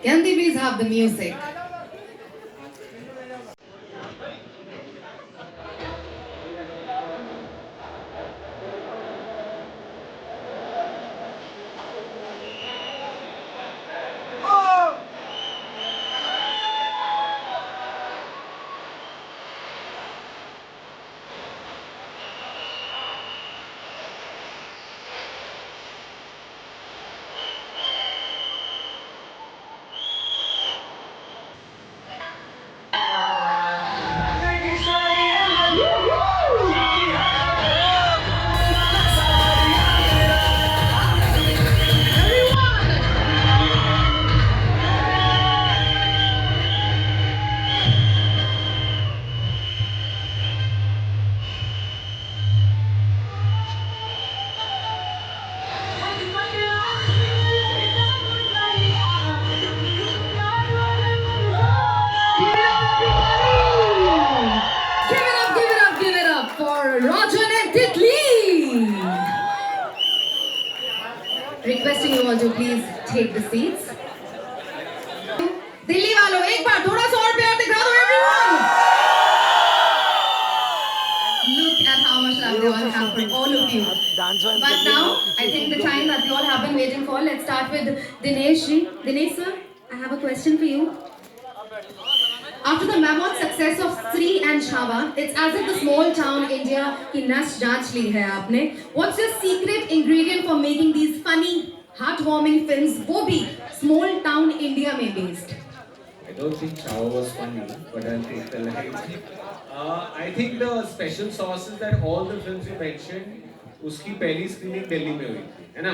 Can they please have the music? Give it up for Rajan and Titli. Requesting you all to please take the seats. Delhi वालों एक बार थोड़ा सा और प्यार दिखा दो everyone. Look at how much love they all have for all of you. But now, I think the time that we all have been waiting for. Let's start with Dinesh ji. Dinesh sir, I have a question for you. After the mammoth success of Sri and Chhaava, it's as if the small town India की नस जांच ली है आपने. What's your secret ingredient for making these funny, heartwarming films? वो भी small town India में based. I don't think Chhaava was funny, but I'll take the light. I think the special sauce is that all the films you mentioned, उसकी पहली screening Delhi में हुई थी, है ना?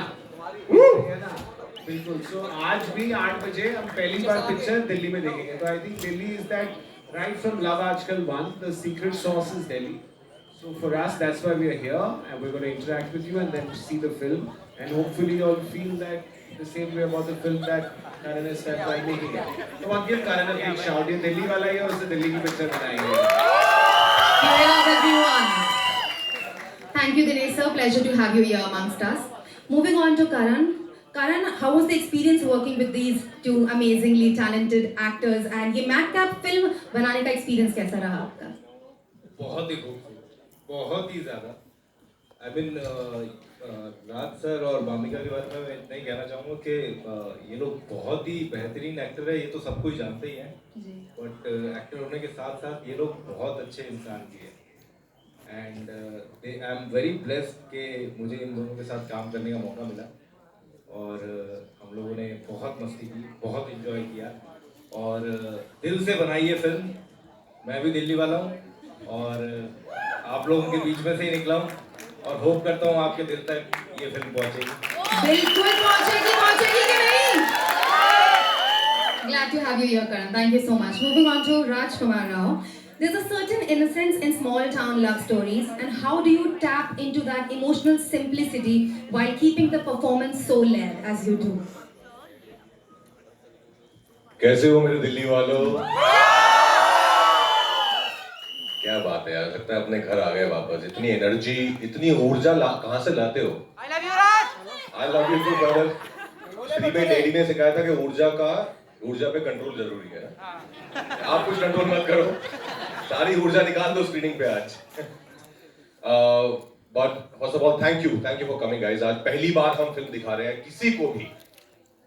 है ना? बिल्कुल. So आज भी 8 बजे हम पहली बार पिक्चर दिल्ली में देखेंगे. तो I think Delhi is that right from Love Aajkal 1, the secret sauce is Delhi. So for us, that's why we are here, and we're going to interact with you and then see the film, and hopefully you'll feel that the same way about the film that Karan has felt by making it. Come on, give Karan a big shout. ये दिल्ली वाला ही है और उसने दिल्ली की picture बनाई है. Give it up everyone. Thank you Dinesh sir. Pleasure to have you here amongst us. Moving on to Karan. Karan, how was the experience working with these two amazingly talented actors? And ये makeup film बनाने का experience कैसा रहा आपका? बहुत ही खूबसूरत, बहुत ही ज़्यादा. I mean, राज सर और भामिका के बारे में मैं इतना ही कहना चाहूँगा कि ये लोग बहुत ही बेहतरीन एक्टर है, ये तो सब कोई जानते ही हैं. बट एक्टर होने के साथ साथ ये लोग बहुत अच्छे इंसान भी हैं. And I am very blessed कि मुझे इन दोनों के साथ काम करने का मौका मिला. और हम लोगों ने बहुत मस्ती की, बहुत इन्जॉय किया और दिल से बनाई ये फिल्म. मैं भी दिल्ली वाला हूँ और आप लोगों के बीच में से ही निकला हूँ और होप करता हूँ आपके दिल तक ये फिल्म पहुँचेगी. बिल्कुल पहुँचेगी, पहुँचेगी कि नहीं? Glad to have you here, Karan. Thank you so much. Moving on to Rajkumar Rao. There's a certain innocence in small town love stories, and how do you tap into that emotional simplicity while keeping the performance so layered as you do? कैसे हो मेरे दिल्ली वालों? क्या बात है यार, लगता है अपने घर आ गए वापस. इतनी एनर्जी, इतनी ऊर्जा कहाँ से लाते हो? I love you Raj. I love you too brother. Shri में डैडी ने सिखाया था कि ऊर्जा पे कंट्रोल जरूरी है ना. आप कुछ कंट्रोल मत करो, सारी ऊर्जा निकाल दो स्क्रीनिंग पे आज. But first of all thank you for coming guys. आज पहली बार हम फिल्म दिखा रहे हैं किसी को भी,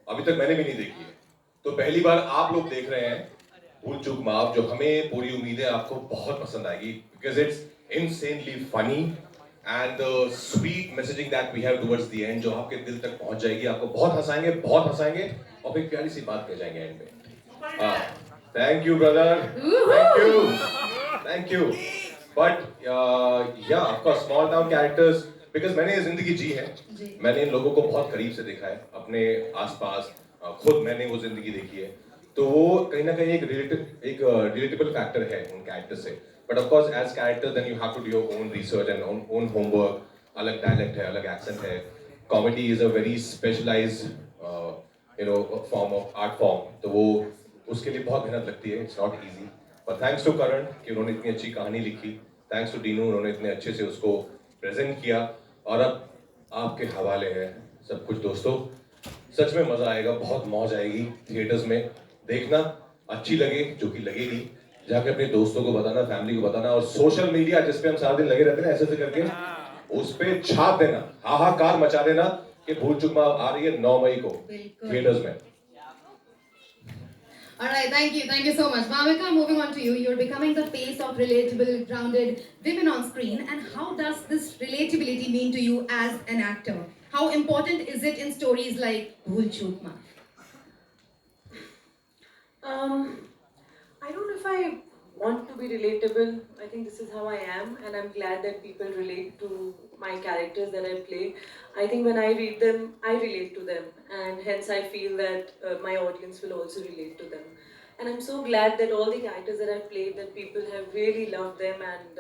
अभी तक मैंने भी नहीं देखी है, तो पहली बार आप लोग देख रहे हैं. भूल चूक माफ, जो हमें पूरी उम्मीद है आपको बहुत पसंद आएगी, because it's insanely funny and the sweet messaging that we have towards the end, जो आपके दिल तक पहुंच जाएगी. आपको बहुत हंसाएंगे और फिर प्यारी सी बात कह जाएंगे एंड में. Thank you brother, thank you. But या आपका स्मॉल टाउन कैरेक्टर्स, बिकॉज मैंने ये जिंदगी जी है, मैंने इन लोगों को बहुत करीब से देखा है अपने आसपास, खुद मैंने वो जिंदगी देखी है, तो वो कहीं ना कहीं एक रिलेटेबल फैक्टर है उन कैरेक्टर से. But of course as character then you have to do your own research and own homework. अलग डायलेक्ट है, अलग एक्सेंट है. Comedy is a very specialised form of art form, तो वो उसके लिए बहुत मेहनत लगती है. It's not easy. But thanks to Karan कि उन्होंने इतनी अच्छी कहानी लिखी. थैंक्स टू डीनू, उन्होंने इतने अच्छे से उसको प्रेजेंट किया. और अब आपके हवाले है सब कुछ दोस्तों. सच में मजा आएगा, बहुत मौज आएगी थिएटर्स में देखना। अच्छी लगे जो कि लगेगी, जाके अपने दोस्तों को बताना, फैमिली को बताना, और सोशल मीडिया जिस पे हम सारा दिन लगे रहते हैं ऐसे करके उस पे छाप देना, हाहाकार मचा देना कि भूल चूक माफ आ रही है 9 मई को थिएटर्स में। Alright, thank you so much. Bhavika, moving on to you. You're becoming the face of relatable, grounded women on screen. And how does this relatability mean to you as an actor? How important is it in stories like Bhool Chook Maaf? I don't know if I want to be relatable. I think this is how I am, and I'm glad that people relate to my characters that I play. I think when I read them, I relate to them, and hence I feel that my audience will also relate to them. And I'm so glad that all the characters that I've played, that people have really loved them, and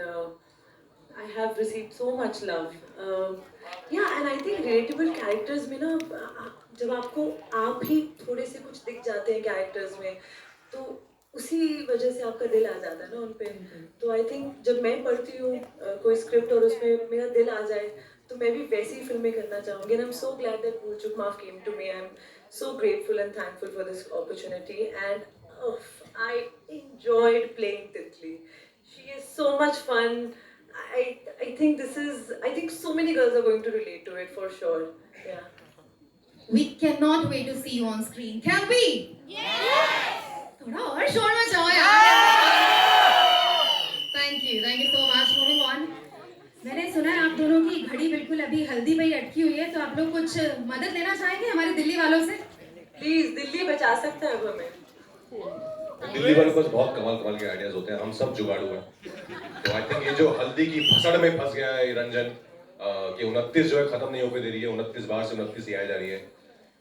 I have received so much love. Yeah, and I think relatable characters में ना जब आपको आप ही थोड़े से कुछ दिख जाते हैं कैरेक्टर्स में, तो उसी वजह से आपका दिल आ जाता है ना उन पे। तो आई थिंक जब मैं पढ़ती हूँ कोई स्क्रिप्ट और उसमें मेरा दिल आ जाए, तो मैं भी वैसी ही फिल्में करना चाहूँगी। And I am so glad that Bhool Chuk Maaf came to me. I am so grateful and thankful for this opportunity, and I enjoyed playing Titli. She is so much fun. I think so many girls are going to relate to it for sure. Yeah. We cannot wait to see you on screen. Can we? Yes! थोड़ा और शोर मचाओ यार। Thank you so much. Moving on. मैंने सुना है आप दोनों की घड़ी बिल्कुल अभी हल्दी में ही अटकी हुई है, तो आप लोग कुछ मदद लेना चाहेंगे हमारे दिल्ली वालों से? प्लीज, दिल्ली बचा सकता है अब हमें। दिल्ली वालों के पास बहुत कमाल के आइडियाज होते हैं, हम सब जुगाड़ू हैं। तो आई थिंक ये जो हल्दी की फसड़ में फंस गया है रंजन कि 29 जो है खत्म नहीं होकर दे रही है, 29 बार से 29 ही आ जा रही है,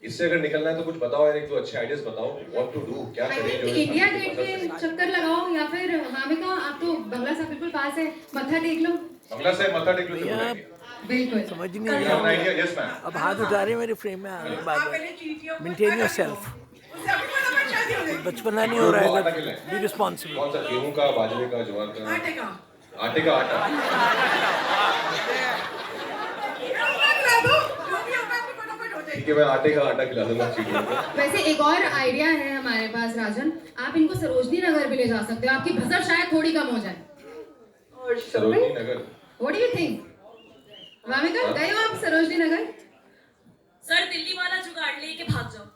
इससे अगर निकलना है तो कुछ बताओ यार, एक दो अच्छे आइडियाज बताओ, व्हाट टू डू, क्या करें। जो इंडिया गेट के चक्कर लगाओ, या फिर भाविका आप तो बंगला साहब बिल्कुल पास है, मत्था टेक लो। बंगला साहब मत्था टेक लो तो बोलेंगे बिल्कुल समझ नहीं आ रहा। Yes ma'am. अब हाथ उठा रहे मेरे फ्रेम में आने के बाद मेंटेन योरसेल्फ। बचपना नहीं हो रहा है, बी रिस्पांसिबल। कौन सा, गेहूं का, बाजरे का, ज्वार का? आटे का आटा। ठीक है, मैं आटे का आटा खिला दूंगा चीटियों को। वैसे एक और आइडिया है हमारे पास राजन, आप इनको सरोजनी नगर भी ले जा सकते हो, आपकी भसड़ शायद थोड़ी कम हो जाए। और Sarojini Nagar, what do you think? Bhavika, गए हो आप सरोजनी नगर? सर दिल्ली वाला जुगाड़ लेके भाग जाओ।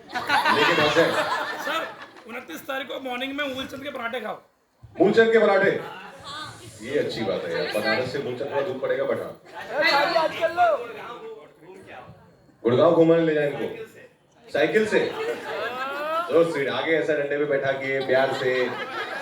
लेके भाग जाए। सर 29 तारीख को मॉर्निंग में मूलचंद के पराठे खाओ। मूलचंद के पराठे, ये अच्छी बात है यार। बनारस से मूलचंद का दूर पड़ेगा बटा। गुड़गांव घुमाने ले जाए इनको साइकिल से, रोज स्ट्रीट आगे ऐसा डंडे पे बैठा के प्यार से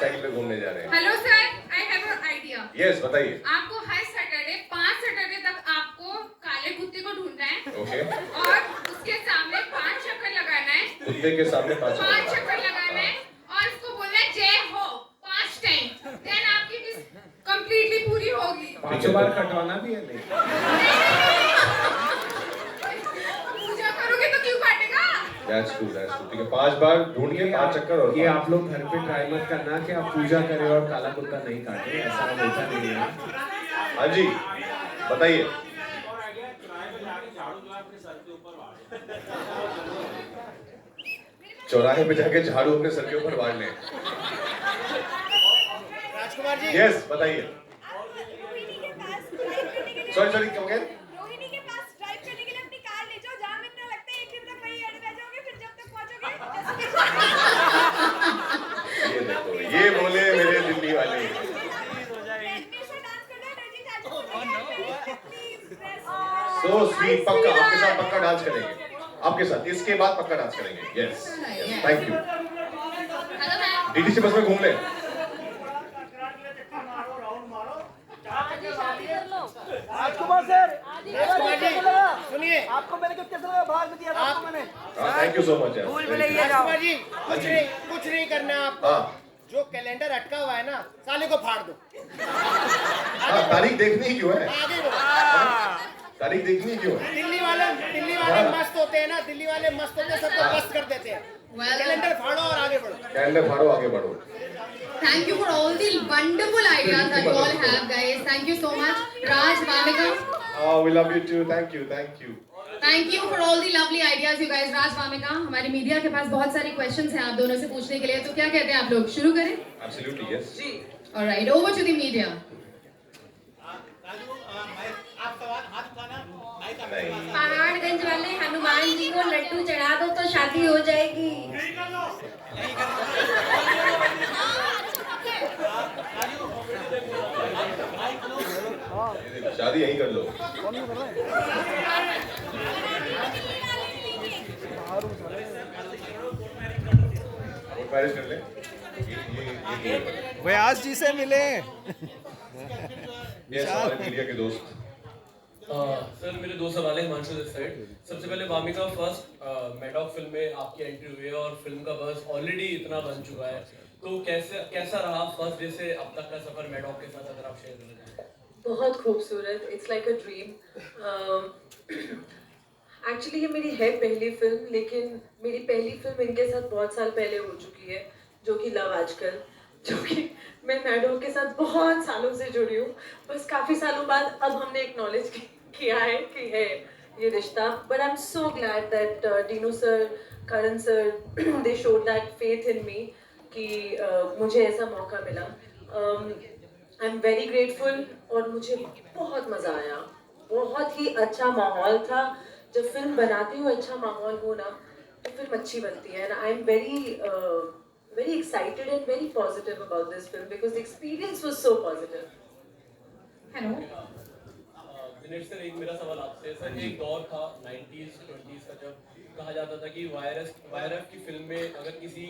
साइकिल पे घूमने जा रहे हैं। Hello sir, I have an idea. Yes बताइए। आपको हर सैटरडे 5 सैटरडे तक आपको काले कुत्ते को ढूंढना है। ओके। और उसके सामने 5 चक्कर लगाना है। कुत्ते के सामने 5 चक्कर लगाना है और उसको बोलना है जय हो 5 टाइम। देन आपकी विश कंप्लीटली पूरी होगी। 5 बार कटवाना भी है नहीं। पूजा करोगे तो क्यों काटेगा? That's true, that's true। ठीक है, 5 बार ढूंढ के 5 चक्कर। और ये आप लोग घर पे ट्राई मत करना कि आप पूजा करें और काला कुत्ता नहीं काटे, ऐसा होता नहीं है। हाँ जी बताइए। चौराहे पे जाके झाड़ू अपने सर के ऊपर वार लें। राजकुमार जी। यस बताइए। सॉरी क्या हो गया? रोहिणी के पास ड्राइव करने के लिए अपनी कार ले जाओ, जाम इतना लगता है 1 दिन तक वहीं अड़े रह जाओगे, फिर जब तक पहुंचोगे। ये देखो, ये बोले मेरे दिल्ली वाले। सो स्वीट, पक्का आपके साथ पक्का डांस करेंगे, आपके साथ इसके बाद पक्का डांस करेंगे। Yes thank you. DTC bus में घूम ले। राजकुमार सर, सुनिए, आपको मैंने कैसे लगा, भाग दिया था आपको मैंने। थैंक यू सो मच यार। भूल मिले ये जाओ। राजकुमार जी कुछ नहीं करना आपको। जो कैलेंडर अटका हुआ है ना, साले को फाड़ दो। तारीख देखनी ही क्यों है? आगे बढ़ो। तारीख देखनी क्यों है? दिल्ली वाले मस्त होते हैं ना, दिल्ली वाले मस्त होते हैं, सबको मस्त कर देते हैं। कैलेंडर फाड़ो और आगे बढ़ो। कैलेंडर फाड़ो आगे बढ़ो। Thank you for all the wonderful ideas that you all have, guys. Thank you so much. Raj, Bhavika. Oh, we love you too. Thank you. Thank you for all the lovely ideas, you guys. राज वामिका, हमारी media के पास बहुत सारी questions हैं आप दोनों से पूछने के लिए, तो क्या कहते हैं आप लोग शुरू करें? Absolutely, yes. Ji. All right, over to the media. Paharganj वाले हनुमान जी को लड्डू चढ़ा दो तो शादी हो जाएगी. शादी यहीं कर लो. पैरिस कर ले. ये व्यास जी से मिले. ये सारे मीडिया के दोस्त. सर मेरे दो सवाल हैं हिमांशु दिस साइड. सबसे पहले वामिका, फर्स्ट मैडॉक फिल्म में आपकी एंट्री हुई है और फिल्म का बस ऑलरेडी इतना बन चुका है, तो कैसा रहा फर्स्ट डे से अब तक का सफर मैडॉक के साथ, अगर आप शेयर करना चाहें? बहुत खूबसूरत. It's like a dream. Actually ये मेरी है पहली फिल्म, लेकिन मेरी पहली फिल्म इनके साथ बहुत साल पहले हो चुकी है, जो कि लव आजकल, जो कि मैं मैडॉक के साथ बहुत सालों से जुड़ी हूँ. बस काफ़ी सालों बाद अब हमने एक्नॉलेज किया है कि है ये रिश्ता. But I am so glad that Dinu sir, Karan sir, they showed that faith in me कि मुझे ऐसा मौका मिला. आई एम वेरी ग्रेटफुल और मुझे बहुत मज़ा आया. बहुत ही अच्छा माहौल था. जब फिल्म बनाती हूँ अच्छा माहौल हो ना तो फिल्म अच्छी बनती है. And I M very excited and very positive about this film because the experience was so positive. Hello. Dinesh sir, एक मेरा सवाल आपसे. सर एक दौर था 90s 20s का जब कहा जाता था कि वायरस की फिल्म में अगर किसी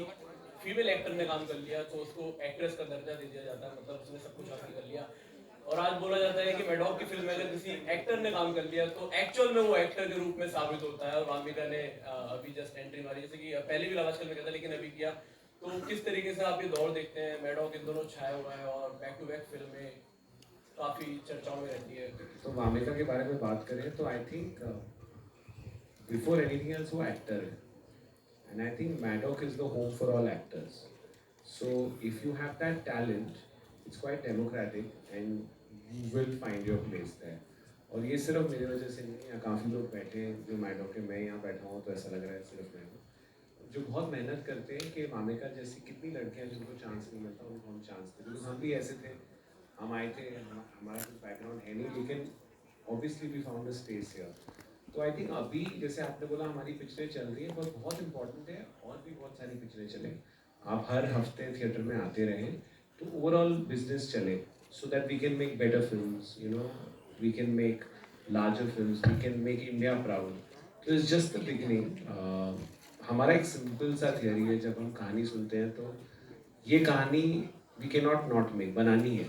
फीमेल एक्टर ने काम कर लिया तो उसको एक्ट्रेस का दर्जा दे दिया जाता है, मतलब उसने सब कुछ हासिल कर लिया. और आज बोला जाता है कि मैडॉक की फिल्म में अगर किसी एक्टर ने काम कर लिया तो एक्चुअल में वो एक्टर के रूप में साबित होता है. और वामिका ने अभी जस्ट एंट्री मारी, जैसे कि पहले भी लव आजकल में किया था लेकिन अभी किया. तो किस तरीके से आप ये दौर देखते हैं? मैडॉक इन दोनों छाया हुआ है और बैक टू बैक फिल्में काफ़ी चर्चाओं में रहती है. तो वामिका के बारे में बात करें तो I think before anything else वो एक्टर है. And I think Maddock is the home for all actors. So if you have that talent, it's quite democratic and you will find your place there. और ये सिर्फ मेरी वजह से नहीं है, काफ़ी लोग बैठे हैं जो मैडॉक के, मैं यहाँ बैठा हूँ तो ऐसा लग रहा है सिर्फ मैं हूँ, जो बहुत मेहनत करते हैं कि वामिका जैसी कितनी लड़कियां जिनको चांस नहीं मिलता उनको हम चांस दें. बिकॉज हम भी ऐसे थे, हम आए थे, हमारा कुछ बैकग्राउंड है नहीं, लेकिन obviously we found a space here. तो आई थिंक अभी जैसे आपने बोला हमारी पिक्चरें चल रही है, पर बहुत इंपॉर्टेंट है और भी बहुत सारी पिक्चरें चले. आप हर हफ्ते थिएटर में आते रहें तो ओवरऑल बिजनेस चले, so that we can make better films, you know, we can make larger films, we can make India proud. तो इट्स जस्ट द बिगिनिंग. हमारा एक सिंपल सा थियरी है, जब हम कहानी सुनते हैं तो ये कहानी वी कैन नॉट मेक, बनानी है,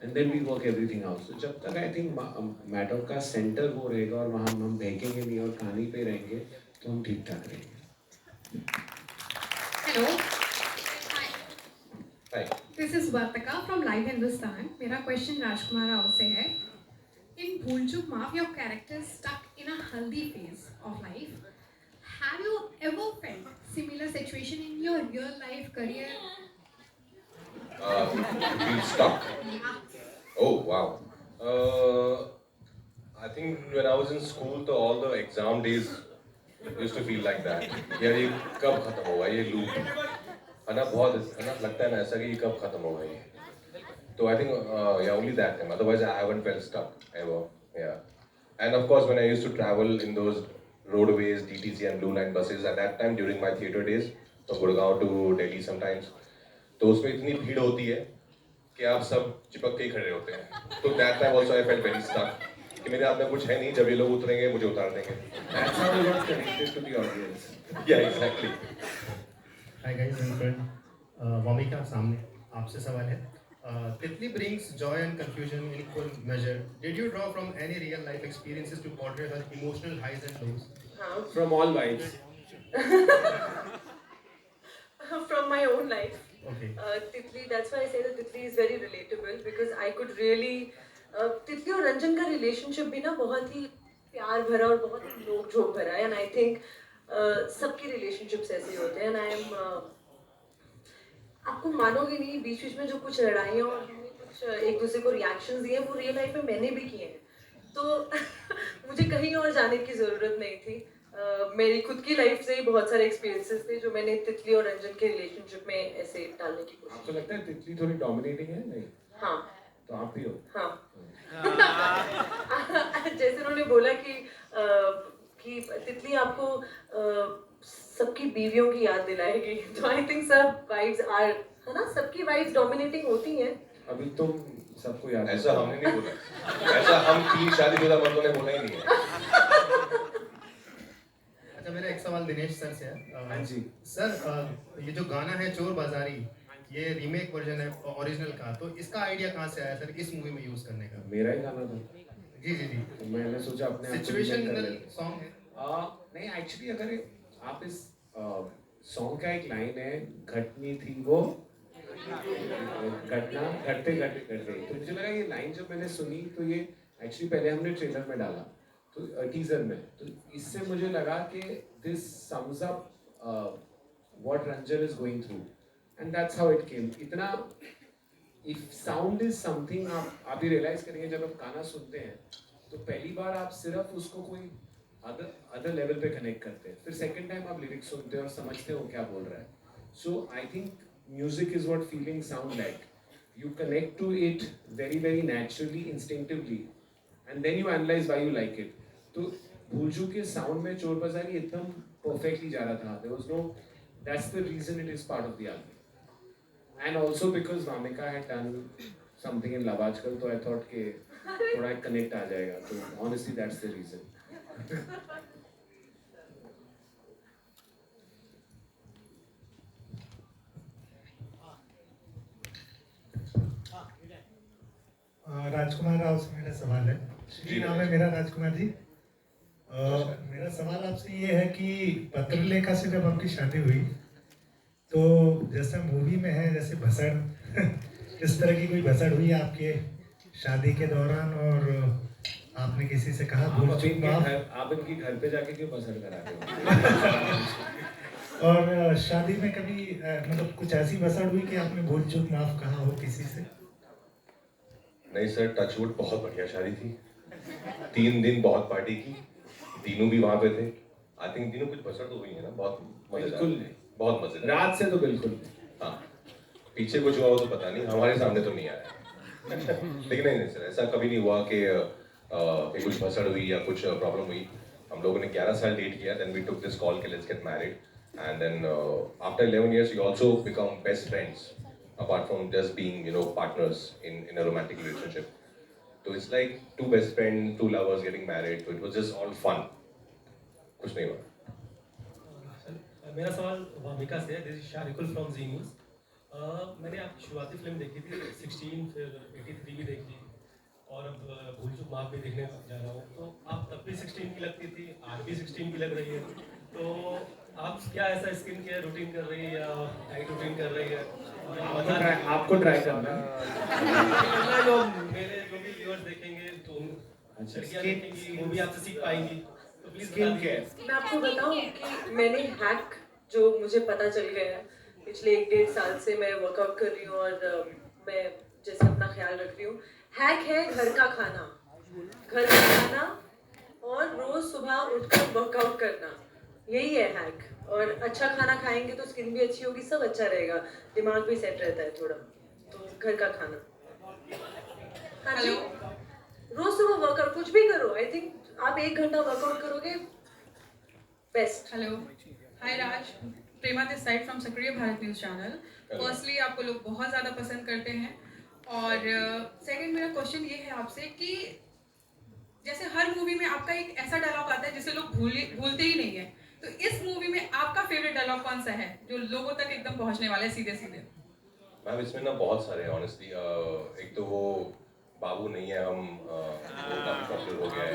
and then we work everything out. तो जब तक आई थिंक मैडॉक का सेंटर वो रहेगा और वहाँ हम बहकेंगे नहीं और कहानी पे रहेंगे तो हम ठीक ठाक रहेंगे. Hello. Hi. This is Vartika from Live Hindustan. मेरा क्वेश्चन राजकुमार राव से है. In Bhool Chuk Maaf, your character is stuck in a healthy phase of life. Have you ever felt similar situation in your real life career? Being stuck. Oh wow. I think when I was in school, तो all the exam days used to feel like that. यार ये कब खत्म होगा ये loop? है ना, बहुत है ना, लगता है ना ऐसा कि ये कब खत्म होगा ये. So I think yeah, only that time. Otherwise I haven't felt stuck ever. Yeah. And of course when I used to travel in those roadways, DTC and Blue Line buses at that time during my theatre days, from Gurgaon to Delhi sometimes, तो उसमें इतनी भीड़ होती है कि आप सब चिपक के ही खड़े होते हैं. तो that time also I felt very stuck कि मेरे हाथ में कुछ है नहीं, जब ये लोग उतरेंगे मुझे उतार देंगे. That's how we got connected to the audience. Yeah, exactly. Hi guys, I'm friend. Vamika, सामने आपसे सवाल है. Titli brings joy and confusion in equal measure. Did you draw from any real life experiences to portray her emotional highs and lows? From all vibes. From my own life. Okay. Titli, that's why I say that Titli is very relatable because I could really Titli और रंजन का relationship भी ना बहुत ही प्यार भरा और बहुत ही नोक झोंक भरा है. And I think सबकी relationships ऐसे ही होते हैं. And I am आपको मानोगे नहीं, बीच बीच में जो कुछ लड़ाइयाँ और कुछ एक दूसरे को रिएक्शंस दिए वो रियल लाइफ में मैंने भी किए हैं. तो मुझे कहीं और जाने की ज़रूरत नहीं थी। मेरी खुद की लाइफ से ही बहुत सारे एक्सपीरियंसेस थे जो मैंने तितली और रंजन के रिलेशनशिप में ऐसे डालने की कोशिश। आपको लगता है तितली थोड़ी डोमिनेटिंग है? नहीं। हाँ। तो आप भी हो। हाँ। जैसे उन्होंने बोला कि तितली आपको सबकी बीवियों की याद दिलाएगी, तो आई थिंक सब वाइफ्स आर, है ना, सबकी वाइफ्स डोमिनेटिंग होती हैं। अभी तुम सबको याद, ऐसा हमने नहीं बोला, ऐसा हम 3 शादीशुदा मर्दों ने बोला ही नहीं है। अच्छा, मेरा एक सवाल दिनेश सर से है। हाँ जी सर, ये जो गाना है चोर बाजारी, ये रीमेक वर्जन है ओरिजिनल का, तो इसका आइडिया कहाँ से आया सर इस मूवी में यूज करने का? मेरा ही गाना था। जी जी जी। तो मैंने सोचा अपने सिचुएशनल सॉन्ग है। नहीं, एक्चुअली अगर आप इस सॉन्ग का एक लाइन है, घटनी थी वो घटना घटते घटते घट गई, तो मुझे लगा ये लाइन जब मैंने सुनी तो ये एक्चुअली पहले हमने ट्रेलर में डाला, तो टीजर में, तो इससे मुझे लगा कि this sums up what Ranjan is going through and that's how it came. इतना इफ साउंड इज समथिंग, आप ही रियलाइज करेंगे जब आप गाना सुनते हैं तो पहली बार आप सिर्फ उसको कोई अदर लेवल पे कनेक्ट करते हैं, फिर सेकंड टाइम आप लिरिक्स सुनते हैं और समझते हो क्या बोल रहा है। So I think music is what feeling sound like, you connect to it very very naturally, instinctively, and then you analyse why you like it. तो भूलचूक के साउंड में चोर बाजारी एकदम परफेक्टली जा रहा था, there was no, that's the reason it is part of the album, and also because Wamika had done something in Love Aajkal, तो आई थॉट के थोड़ा कनेक्ट आ जाएगा, तो ऑनेस्टली दैट्स द रीजन। राजकुमार राव से मेरा सवाल है। जी नाम है मेरा राजकुमार जी। मेरा सवाल आपसे ये है कि पत्रलेखा से जब आपकी शादी हुई तो जैसा मूवी में है, जैसे भसड़ इस तरह की कोई भसड़ हुई आपके शादी के दौरान, और आपने किसी से कहा आप इनकी घर पे जाके क्यों भसड़ कराते हो? और शादी में कभी मतलब कुछ ऐसी भसड़ हुई कि आपने भूल चूक माफ कहा हो किसी से? नहीं सर, टचवुड बहुत बढ़िया शादी थी। 3 दिन बहुत पार्टी की, तीनों भी वहाँ पे थे। आई थिंक तीनों कुछ भसड़ तो हुई है ना, बहुत बिल्कुल नहीं, बहुत मजेदार। रात से तो बिल्कुल नहीं। हाँ, पीछे कुछ हुआ हो तो पता नहीं, हमारे सामने तो नहीं आया। लेकिन नहीं सर, ऐसा कभी नहीं हुआ कि कुछ भसड़ हुई या कुछ प्रॉब्लम हुई। हम लोगों ने 11 साल डेट किया, then we took this call कि let's get married, and then after 11 years we also become best friends, apart from just being, you know, partners in a romantic relationship. So it's like 2 best friends, 2 lovers getting married. So it was just all fun. कुछ नहीं हुआ। मेरा सवाल वामिका से है। This is Sharikul from Zee news. मैंने आपकी शुरुआती फिल्म देखी थी 16, फिर 83 भी देखी, और अब भूल चूक माफ भी देखने जा रहा हूँ। तो आप तब भी 16 की लगती थी, आज भी 16 की लग रही है। तो आप क्या ऐसा स्किन केयर रूटीन कर रही है या डाइट रूटीन कर रही है? आपको ट्राई करना है। जो मेरे जो भी व्यूअर्स देखेंगे तो लड़कियां देखेंगी, वो भी आपसे सीख पाएंगी, तो प्लीज स्किन केयर। मैं आपको बताऊं कि मैंने हैक जो मुझे पता चल गया है, पिछले 1-1.5 साल से मैं वर्कआउट कर रही हूँ और मैं जैसे अपना ख्याल रख रही हूँ। हैक है घर का खाना और रोज सुबह उठकर वर्कआउट करना, यही है हैक। और अच्छा खाना खाएंगे तो स्किन भी अच्छी होगी, सब अच्छा रहेगा, दिमाग भी सेट रहता है थोड़ा। तो घर का खाना। हाँ जी, रोज सुबह वर्कआउट कुछ भी करो। आई थिंक आप 1 घंटा वर्कआउट करोगे, best. Hello, hi Raj, Prema this side from सक्रिय भारत न्यूज़ चैनल। फर्स्टली आपको लोग बहुत ज़्यादा पसंद करते हैं, और सेकंड मेरा क्वेश्चन ये है आपसे कि जैसे हर मूवी में आपका एक ऐसा डायलॉग आता है जिसे लोग भूलते ही नहीं है, तो इस मूवी में आपका फेवरेट डायलॉग कौन सा है जो लोगों तक एकदम पहुंचने वाला है सीधे सीधे? मैम इसमें ना बहुत सारे हैं ऑनेस्टली। एक तो वो बाबू नहीं है हम, वो काफी पॉपुलर हो गया है।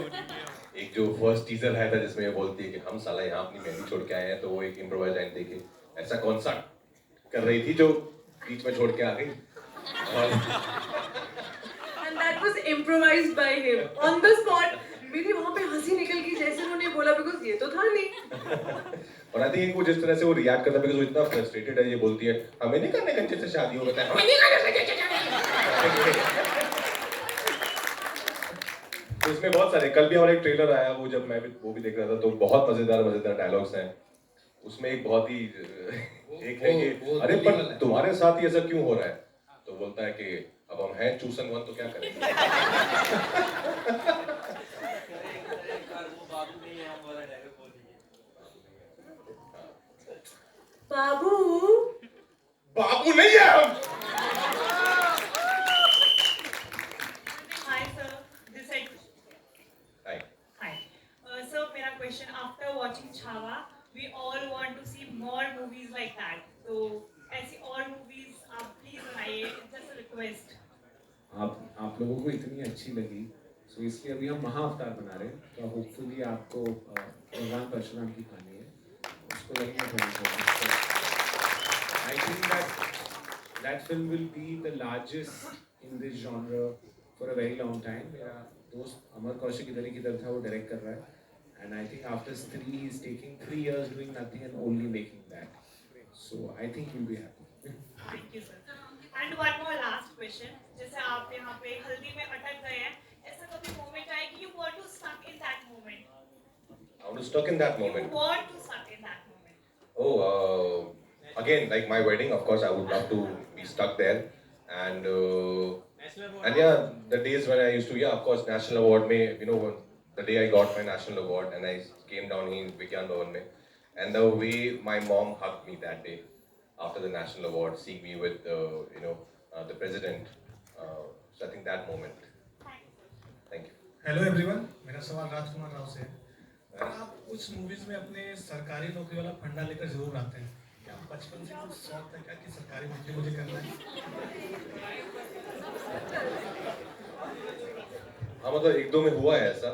एक जो फर्स्ट टीजर आया था जिसमें ये बोलती है कि हम साला यहाँ अपनी मेहंदी छोड़ के आए हैं, तो वो एक इम्प्रोवाइज लाइन थी कि ऐसा कौन सा कर रही थी जो बीच में छोड़ के आ गई। And that was improvised by him on the spot. मेरी वहाँ पे हंसी निकल गई जैसे उन्होंने बोला, बिकॉज ये तो था नहीं। और आई थिंक वो जिस तरह से वो रिएक्ट करता है, बिकॉज वो इतना फ्रस्ट्रेटेड है, ये बोलती है हमें नहीं करने कंचे से शादी हो गया, हमें नहीं करने कंचे से शादी। तो इसमें बहुत सारे, कल भी हमारा एक ट्रेलर आया, वो जब मैं भी वो भी देख रहा था, तो बहुत मजेदार डायलॉग्स हैं उसमें। एक बहुत ही एक है कि अरे पर तुम्हारे साथ ही ऐसा क्यों हो रहा है, तो बोलता है कि अब हम हैं चूसन वन तो क्या करेंगे। बाबू बाबू नहीं है हम। Hi sir, this is Hi. Hi. So मेरा question, after watching Chhawa, we all want to see more movies like that. So ऐसी और movies आप please बनाइए, just a request. आप लोगों को इतनी अच्छी लगी, सो इसलिए अभी हम महाअवतार बना रहे हैं, तो होपफुली आपको भगवान परशुराम की कहानी है उसको लगेंगे थोड़ी। I think that film will be the largest in this genre for a very long time. मेरा दोस्त अमर कौशिक इधर ही किधर था, वो डायरेक्ट कर रहा है, and I think after he is taking 3 years doing nothing and only making that. So I think you'll be happy. Thank you sir. And one more last question. जैसे आप यहाँ पे हल्दी में अटक गए हैं, ऐसा कभी moment आए कि you want to stuck in that moment? I want to stuck in that moment. You want to stuck in that moment? Oh, again, like my wedding, of course, I would love to be stuck there. And yeah, the days when I used to, yeah, of course, National Award mein, you know, the day I got my National Award and I came down here in Vigyan Bhavan mein, and the way my mom hugged me that day after the National Award, seeing me with, you know, the president. So I think that moment. Thank you. Hello everyone, मेरा सवाल राजकुमार राव से है। आप कुछ movies में अपने सरकारी नौकरी वाला फंडा लेकर जरूर आते हैं, क्या बचपन से कुछ शौक था क्या कि सरकारी नौकरी मुझे करना है? हाँ मतलब एक दो में हुआ है ऐसा,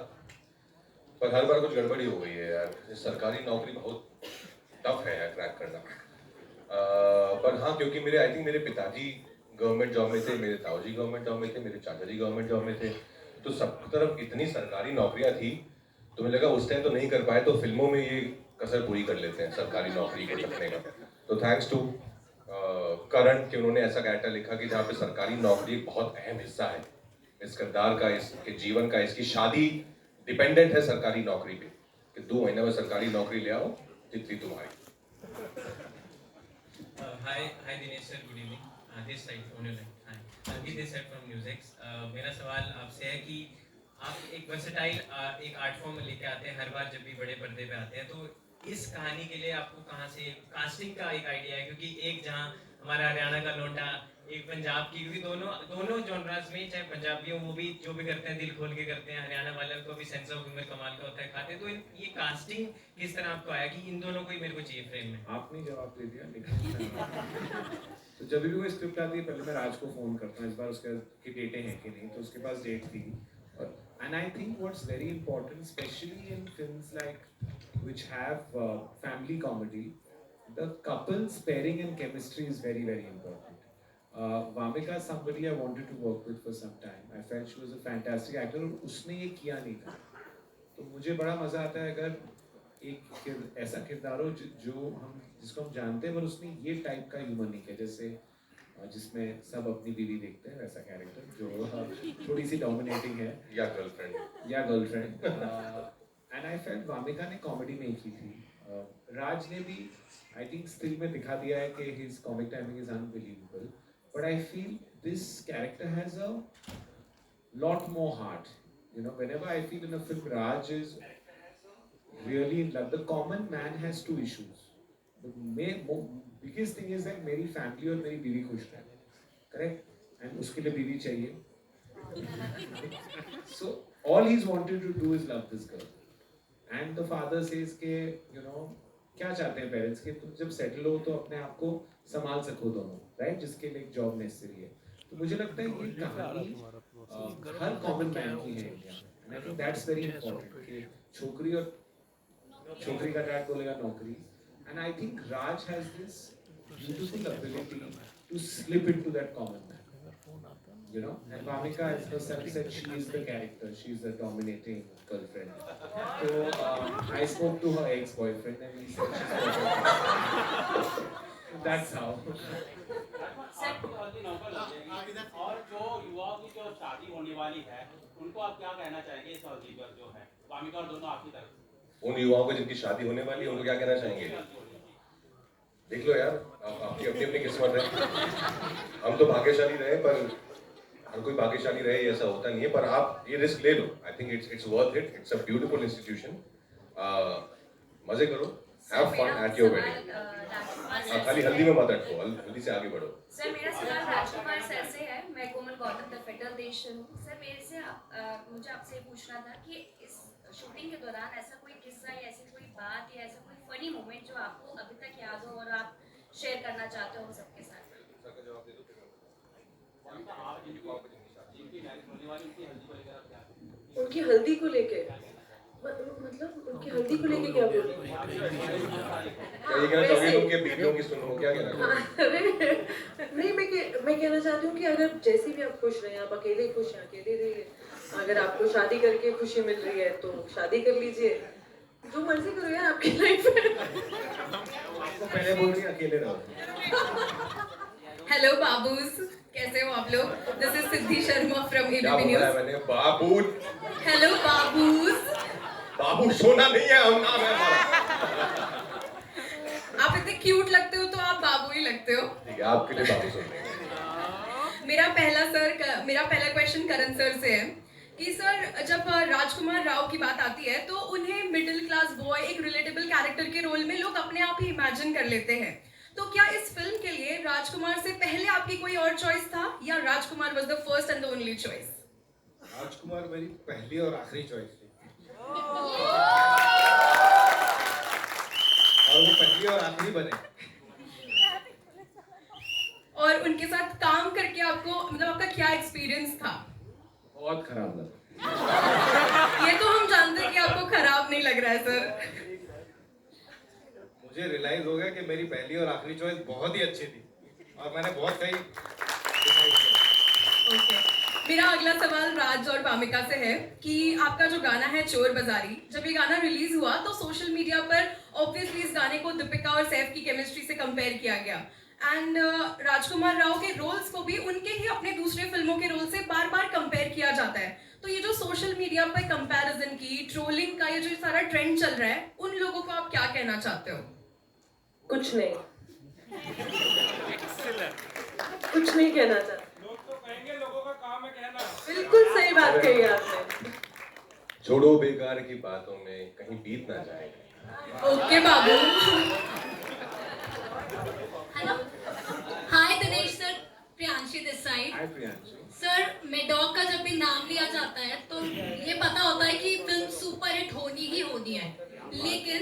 पर हर बार कुछ गड़बड़ी हो गई है यार। सरकारी नौकरी बहुत टफ है यार क्रैक करना। पर हाँ, क्योंकि मेरे आई थिंक मेरे पिताजी गवर्नमेंट जॉब में थे, मेरे ताऊजी गवर्नमेंट जॉब में थे, मेरे चाचा जी गवर्नमेंट जॉब में थे, तो सब तरफ इतनी सरकारी नौकरियां थी, तो मुझे लगा उस टाइम तो नहीं कर पाए, तो फिल्मों में ये कसर पूरी कर लेते हैं सरकारी नौकरी को रखने का। तो थैंक्स टू करण कि उन्होंने ऐसा कैरेक्टर लिखा कि जहाँ पे सरकारी नौकरी एक बहुत अहम हिस्सा है इस किरदार का, इसके जीवन का, इसकी शादी डिपेंडेंट है सरकारी नौकरी पे, कि 2 महीने में सरकारी नौकरी ले आओ, जितनी तुम्हारी। Hi Dinesh sir, good evening. This side on your left. Hi. This side from Newsex. मेरा सवाल आपसे है कि आप एक वर्सेटाइल एक आर्ट फॉर्म लेके आते हैं हर बार जब भी बड़े पर्दे पे आते हैं, तो इस कहानी के लिए आपको कहाँ से कास्टिंग का एक आइडिया है? क्योंकि एक जहाँ हमारा हरियाणा का लोटा, एक पंजाब की, क्योंकि दोनों जॉनरास में, चाहे पंजाबी हो वो भी जो भी करते हैं दिल खोल के करते हैं, हरियाणा वाले को भी सेंस ऑफ ह्यूमर कमाल का होता है, खाते। तो ये कास्टिंग किस तरह आपको आया कि इन दोनों को ही मेरे को चाहिए फ्रेम में? आपने जवाब दे दिया, लेकिन तो जब भी वो स्क्रिप्ट आती है पहले मैं राज को फोन करता हूँ, इस बार उसके की डेटें हैं कि नहीं, तो उसके पास डेट थी। और and I think what's very important specially in films like which have family comedy, the couples pairing and chemistry is very very important. Wamiqa somebody I wanted to work with for some time. I felt she was a fantastic actor और उसने ये किया नहीं था, तो मुझे बड़ा मजा आता है अगर एक ऐसा किरदार हो जिसको हम जानते हैं पर उसने ये टाइप का ह्यूमर नहीं किया, जैसे जिसमें सब अपनी बीवी देखते हैं वैसा कैरेक्टर जो थोड़ी सी डोमिनेटिंग है, या girlfriend and I felt Wamiqa ने कॉमेडी नहीं की थी। राज ने भी आई थिंक स्टिल में दिखा दिया है कि his comic timing is unbelievable, but I feel this character has a lot more heart, you know, whenever I feel in a film Raj is really in love. The common man has 2 issues. The biggest thing is that मेरी family और मेरी बीवी खुश रहे, correct? And उसके लिए बीवी चाहिए. So all he's wanted to do is love this girl. And the father says के you know क्या चाहते हैं पेरेंट्स के तुम जब सेटल हो तो अपने आप को संभाल सको दोनों, राइट? जिसके लिए एक जॉब नेसेसरी है। तो मुझे लगता है ये कहानी हर कॉमन मैन की है इंडिया में, and I think that's very important कि छोकरी का डैड बोलेगा नौकरी, and I think Raj has this beautiful ability to slip into that common man, you know, and Vamika as herself said she is the character, she is the dominating girlfriend. So I spoke to her ex-boyfriend and he said she's perfect. That's how. और जो युवाओं की जो शादी होने वाली है उनको आप क्या कहना चाहेंगे इस हल्दी पर जो है वामिका और दोनों आपकी तरफ? उन युवाओं को जिनकी शादी होने वाली है उनको क्या कहना चाहेंगे? देख लो यार, आपकी अपनी अपनी किस्मत है। हम तो भाग्यशाली रहे, पर हर कोई भाग्यशाली रहे ऐसा होता नहीं है। पर आप ये रिस्क ले लो। I think it's worth it. It's a beautiful institution. मजे करो, have fun at your wedding. खाली हल्दी में मत अटको, हल्दी से आगे बढ़ो। सर मेरा सवाल राजकुमार सर से है। मैं कोमल गौतम द फेडरेशन हूँ। सर मेरे से मुझे आपसे पूछना था कि इस शूटिंग के दौरान ऐसा कोई किस्सा या ऐसी कोई बात या ऐसा कोई फनी मोमेंट जो आपको अभी तक याद हो और आप शेयर करना चाहते हो सबके साथ? उनकी हल्दी को लेके मतलब उनकी हल्दी को लेके क्या बोल रहे ये कहना चाहोगे तुम के वीडियो की सुनो क्या कहना? नहीं, मैं कहना चाहती हूँ कि अगर जैसे भी आप खुश रहे, आप अकेले खुश हैं, अकेले रहिए। अगर आपको शादी करके खुशी मिल रही है तो शादी कर लीजिए, जो मर्जी करो यार आपकी लाइफ में। आपको पहले बोल रही अकेले रहो। हेलो बाबूस, कैसे हो आप लोग? This is Siddhi Sharma from ABP news. मैंने बाबू। हेलो बाबूस। बाबू सोना नहीं है, हम नाम है हमारा। आप इतने क्यूट लगते हो तो आप बाबू ही लगते हो। ठीक है, आपके लिए बाबू सुन रहे हैं। मेरा पहला क्वेश्चन करण सर से है कि सर जब राजकुमार राव की बात आती है तो उन्हें मिडिल क्लास बॉय, एक रिलेटेबल कैरेक्टर के रोल में लोग अपने आप ही इमेजिन कर लेते हैं। तो क्या इस फिल्म के लिए राजकुमार से पहले आपकी कोई और चॉइस था या Rajkumar was the first and the only choice? Rajkumar मेरी पहली और आखिरी चॉइस थी। और वो पहली और आखिरी बने। और उनके साथ काम करके आपको मतलब आपका क्या एक्सपीरियंस था? बहुत खराब लगा। ये तो हम जानते हैं कि आपको खराब नहीं लग रहा है सर। मुझे रियलाइज हो गया कि मेरी पहली और आखिरी चॉइस बहुत ही अच्छी थी और मैंने बहुत सही डिसाइड किया। ओके, मेरा अगला सवाल राज और वामिका से है कि आपका जो गाना है चोर बाजारी, जब ये गाना रिलीज हुआ तो सोशल मीडिया पर ऑब्वियसली इस गाने को दीपिका और सैफ की केमिस्ट्री से कंपेयर किया गया एंड राजकुमार राव के रोल्स को भी उनके ही अपने दूसरे फिल्मों के रोल से बार बार कंपेयर किया जाता है। तो ये जो सोशल मीडिया पर कंपैरिजन की, ट्रोलिंग का ये जो सारा ट्रेंड चल रहा है, उन लोगों को आप क्या कहना चाहते हो? कुछ नहीं, कुछ नहीं कहना चाहते। लोग तो कहेंगे, लोगों का काम है कहना। बिल्कुल सही बात कही आपने। छोड़ो बेकार की बातों में कहीं बीत ना जाए। ओके बाबू। Hello, hi Dinesh sir, Priyanshi this side. Hi Priyanshi. Sir मेडॉग का जब भी नाम लिया जाता है तो ये पता होता है कि फिल्म सुपरहिट होनी ही होनी है, लेकिन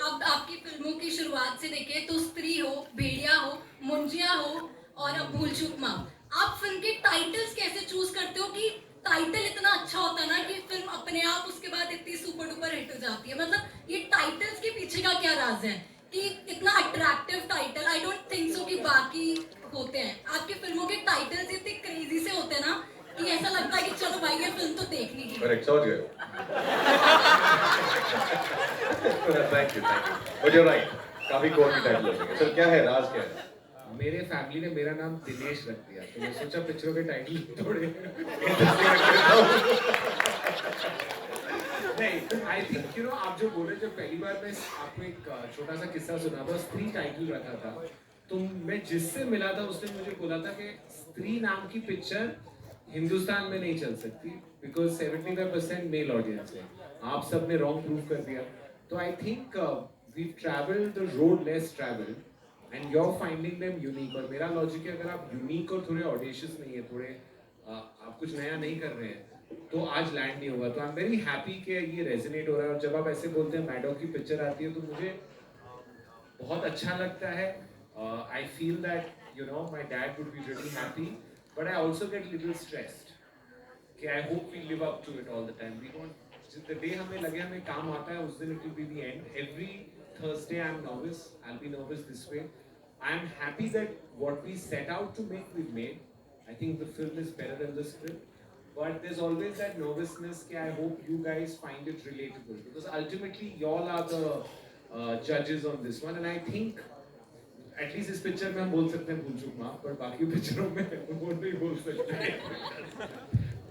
अब आपकी फिल्मों की शुरुआत से देखें तो स्त्री हो, भेड़िया हो, मुंजिया हो और अब भूल चूक माफ, आप फिल्म के टाइटल्स कैसे चूज करते हो कि टाइटल इतना अच्छा होता है ना कि फिल्म अपने आप उसके बाद इतनी सुपर डुपर हिट हो जाती है? मतलब ये टाइटल्स के पीछे का क्या राज है कि इतना attractive title? I don't think so कि बाकी होते हैं। आपकी फिल्मों के टाइटल्स इतने क्रेजी से होते हैं ना कि ऐसा लगता है कि चलो भाई ये फिल्म तो देखनी ही। करेक्ट, समझ गए। Thank you. But you are right, काफी कोर्ट टाइटल है। सर क्या है, राज क्या है? मेरे फैमिली ने मेरा नाम दिनेश रख दिया, तो मैं सोचा पिक्चरों के टाइटल थोड़े नहीं, आई थिंक यू नो आप जो बोले, जब पहली बार मैं आपको एक छोटा सा किस्सा सुना था, स्त्री टाइटल रखा था, तो मैं जिससे मिला था उसने मुझे बोला था कि स्त्री नाम की पिक्चर हिंदुस्तान में नहीं चल सकती बिकॉज 75% मेल ऑडियंस है। आप सब ने रॉन्ग प्रूव कर दिया। तो I think we travel the road less travel and you are finding them unique. और मेरा लॉजिक है, अगर आप यूनिक और थोड़े ऑडिशियस नहीं है, थोड़े आप कुछ नया नहीं कर रहे हैं, तो आज लैंड नहीं होगा। तो आई एम वेरी हैप्पी कि ये रेजोनेट हो रहा है। और जब आप ऐसे बोलते हैं मैडॉग की पिक्चर आती है तो मुझे बहुत अच्छा लगता है। I feel that you know my dad would be really happy, but I also get little stressed कि I hope we live up to it all the time. We don't, the day हमें लगे हमें काम आता है उस दिन it will be the end. Every Thursday I'm nervous, I'll be nervous this way. I'm happy that what we set out to make, we've made. I think the film is better than the script, but there's always that nervousness that I hope you guys find it relatable, because ultimately y'all are the judges on this one, and I think at least इस picture में हम बोल सकते हैं भूल चूक माफ, पर बाकी पिक्चरों में वो नहीं बोल सकते।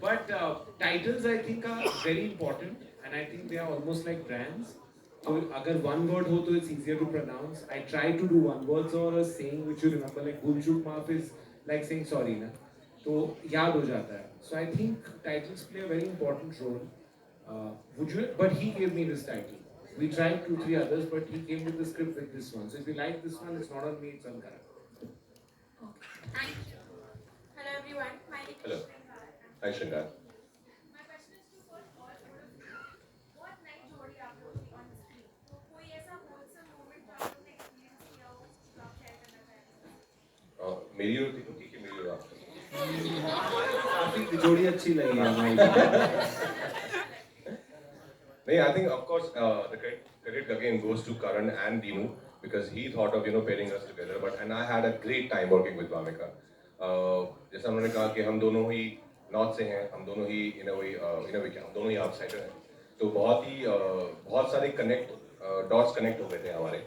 But titles I think are very important, and I think they are almost like brands. So अगर one word हो तो it's easier to pronounce. I try to do one words or a saying which you remember, like Bhul Chuk Maaf is like saying sorry ना, तो याद हो जाता है. So I think titles play a very important role. But he gave me this title. We tried 2-3 others, but he came with the script with this one. So if you like this one, it's not on me, it's on Karan. Thank you. Hello everyone, my name is Hello. Hi Shringar. My question is to first all of you. बहुत नई जोड़ी आप लोग की on screen. तो कोई ऐसा wholesome moment जो आप लोगों ने experience किया हो जो आप share करना चाहें? मेरी और दीपक की मेरी और आपकी. काफी जोड़ी अच्छी लगी हमारी. No, I think of course the credit again goes to Karan and Dinu because he thought of pairing us together. And I had a great time working with Vamika. जैसा उन्होंने कहा कि हम दोनों ही नॉर्थ से हैं, हम दोनों ही in a way हम दोनों ही आउटसाइडर हैं. तो बहुत सारे dots connect हो गए थे हमारे.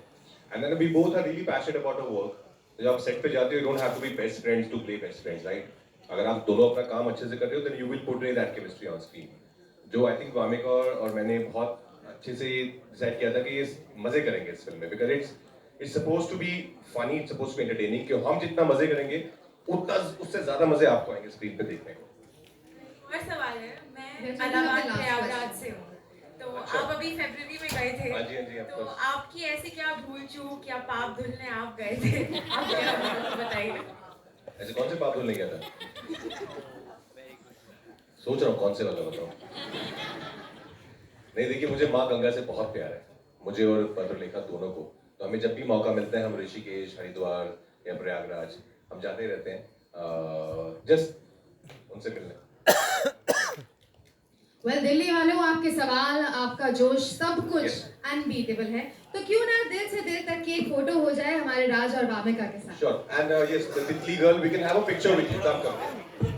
And then we both are really passionate about our work. जब आप सेट पे जाते हो, you don't have to be best friends to play best friends, right? अगर आप दोनों अपना काम अच्छे से कर रहे हो, then you will portray that chemistry on screen. जो आई थिंक वामिका और मैंने बहुत अच्छे से डिसाइड किया था कि ये मजे करेंगे इस फिल्म में, because it's suppose to be funny, it's suppose to be entertaining, कि हम जितना मजे करेंगे उतना उससे ज्यादा मजे आपको आएंगे स्क्रीन पे देखने को. और सवाल है, मैं इलाहाबाद प्रयागराज से हूँ, तो आप अभी फरवरी में गए थे. हाँ जी, तो आपकी ऐसी क्या भूल चूक या पाप धुलने आप गए थे, आप बताइए. ऐसे कौन से पाप धुलने गया था? सोच रहा हूँ कौन से वाला बताऊँ. नहीं देखिए, मुझे माँ गंगा से बहुत प्यार है, मुझे और भद्रलेखा दोनों को. तो हमें जब भी मौका मिलता है हम ऋषिकेश, हरिद्वार या प्रयागराज हम जाते ही रहते हैं जस्ट उनसे मिलने. Well, दिल्ली वालों, आपके सवाल, आपका जोश, सब कुछ अनबीटेबल है. तो क्यों ना दिल से दिल तक की एक फोटो हो जाए हमारे राज और वामिका के साथ. Sure. And yes, the Tittli girl, we can have a picture with you. Come.